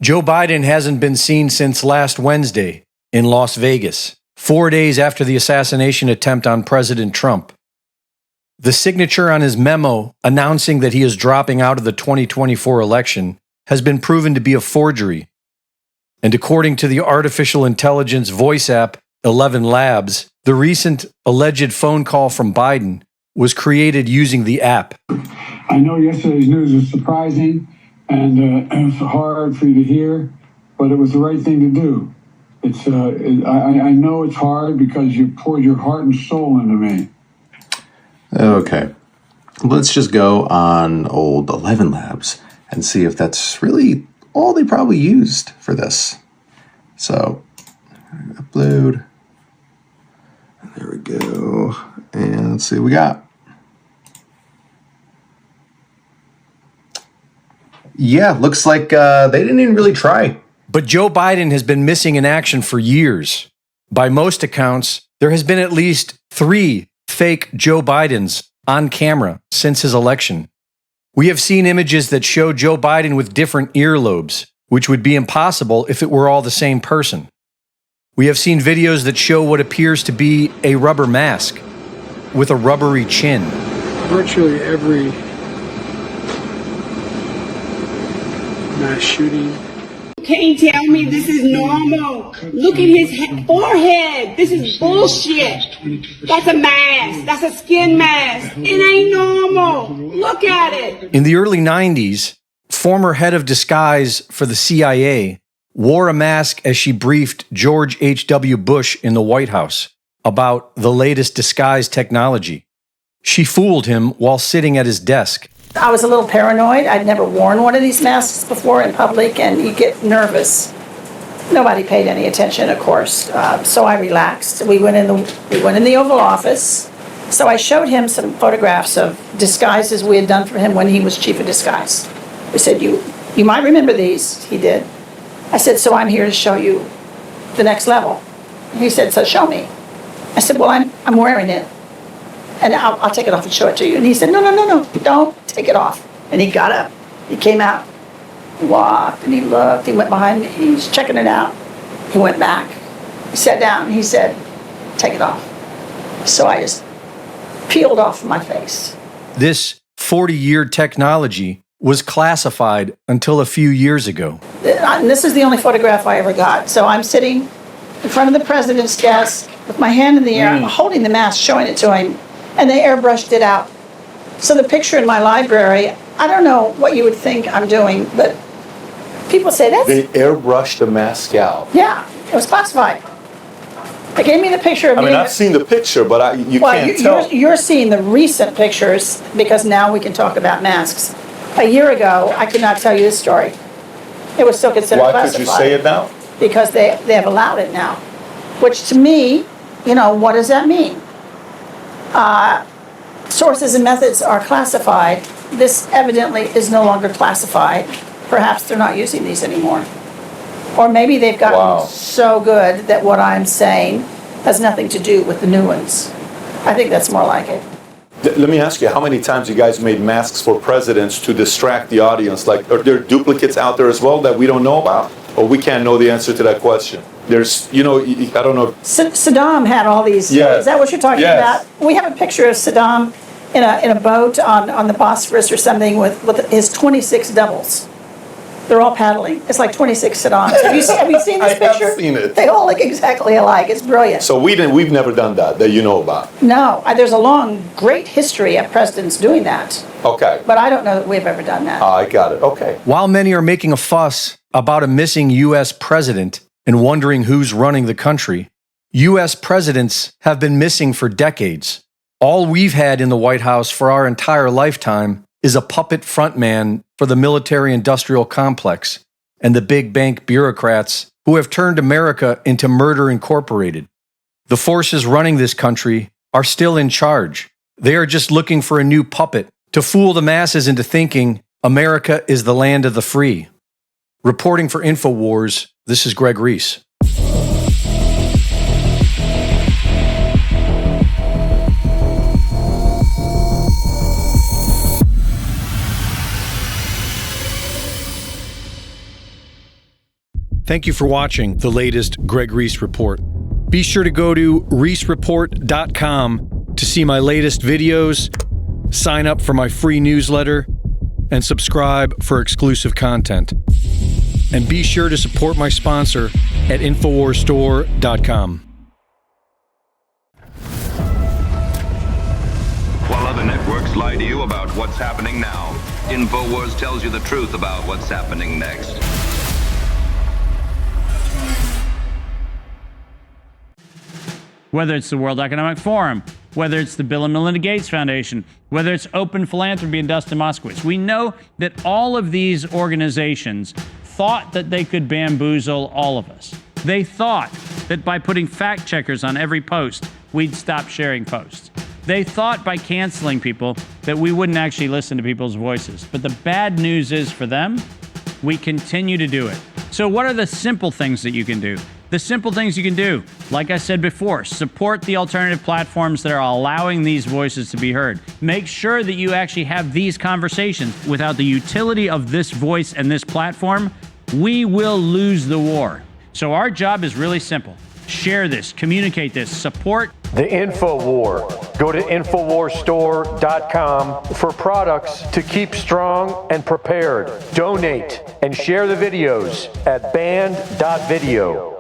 Joe Biden hasn't been seen since last Wednesday in Las Vegas, 4 days after the assassination attempt on President Trump. The signature on his memo announcing that he is dropping out of the 2024 election has been proven to be a forgery. And according to the artificial intelligence voice app 11 Labs, the recent alleged phone call from Biden was created using the app. I know yesterday's news was surprising and it was hard for you to hear, but it was the right thing to do. I know it's hard because you poured your heart and soul into me. Okay, let's just go on old 11 Labs and see if that's really all they probably used for this. So, upload. There we go. And let's see what we got. Yeah, looks like they didn't even really try. But Joe Biden has been missing in action for years. By most accounts, there has been at least 3 fake Joe Bidens on camera since his election. We have seen images that show Joe Biden with different earlobes, which would be impossible if it were all the same person. We have seen videos that show what appears to be a rubber mask with a rubbery chin. Virtually every mass shooting. You can't tell me this is normal. Look at his forehead. This is bullshit. That's a mask. That's a skin mask. It ain't normal. Look at it. In the early 90s, former head of disguise for the CIA wore a mask as she briefed George H.W. Bush in the White House about the latest disguise technology. She fooled him while sitting at his desk. I was a little paranoid. I'd never worn one of these masks before in public, and you get nervous. Nobody paid any attention, of course, so I relaxed. We went in the Oval Office. So I showed him some photographs of disguises we had done for him when he was chief of disguise. We said, you might remember these. He did. I said, so I'm here to show you the next level. He said, so show me. I said, well, I'm wearing it. And I'll take it off and show it to you. And he said, no, don't take it off. And he got up. He came out. He walked and he looked. He went behind me. He was checking it out. He went back. He sat down. He said, take it off. So I just peeled off my face. This 40-year technology was classified until a few years ago. And this is the only photograph I ever got. So I'm sitting in front of the president's desk with my hand in the air, holding the mask, showing it to him. And they airbrushed it out. So the picture in my library, I don't know what you would think I'm doing, but people say that's... They airbrushed the mask out. Yeah, it was classified. They gave me the picture of me. I've seen the picture, but you can't tell. You're seeing the recent pictures because now we can talk about masks. A year ago, I could not tell you this story. It was still considered classified. Why could you say it now? Because they have allowed it now. Which to me, what does that mean? Sources and methods are classified. This evidently is no longer classified. Perhaps they're not using these anymore. Or maybe they've gotten so good that what I'm saying has nothing to do with the new ones. I think that's more like it. Let me ask you, how many times you guys made masks for presidents to distract the audience? Like, are there duplicates out there as well that we don't know about? Or we can't know the answer to that question? There's, I don't know. Saddam had all these. Yes. Is that what you're talking Yes. about? We have a picture of Saddam in a boat on the Bosphorus or something with his 26 doubles. They're all paddling. It's like 26 Saddams. Have you seen this picture? I have seen it. They all look exactly alike. It's brilliant. So we've never done that you know about. No, there's a long, great history of presidents doing that. Okay. But I don't know that we've ever done that. I got it. Okay. While many are making a fuss about a missing U.S. president and wondering who's running the country, U.S. presidents have been missing for decades. All we've had in the White House for our entire lifetime is a puppet frontman for the military-industrial complex and the big bank bureaucrats who have turned America into Murder Incorporated. The forces running this country are still in charge. They are just looking for a new puppet to fool the masses into thinking America is the land of the free. Reporting for InfoWars, this is Greg Reese. Thank you for watching the latest Greg Reese Report. Be sure to go to reesreport.com to see my latest videos, sign up for my free newsletter, and subscribe for exclusive content. And be sure to support my sponsor at InfoWarsStore.com. While other networks lie to you about what's happening now, InfoWars tells you the truth about what's happening next. Whether it's the World Economic Forum, whether it's the Bill and Melinda Gates Foundation, whether it's Open Philanthropy and Dustin Moskowitz. We know that all of these organizations thought that they could bamboozle all of us. They thought that by putting fact checkers on every post, we'd stop sharing posts. They thought by canceling people that we wouldn't actually listen to people's voices. But the bad news is for them, we continue to do it. So what are the simple things that you can do? The simple things you can do, like I said before, support the alternative platforms that are allowing these voices to be heard. Make sure that you actually have these conversations. Without the utility of this voice and this platform, we will lose the war. So our job is really simple. Share this, communicate this, support The Info War. Go to InfoWarsStore.com for products to keep strong and prepared. Donate and share the videos at band.video.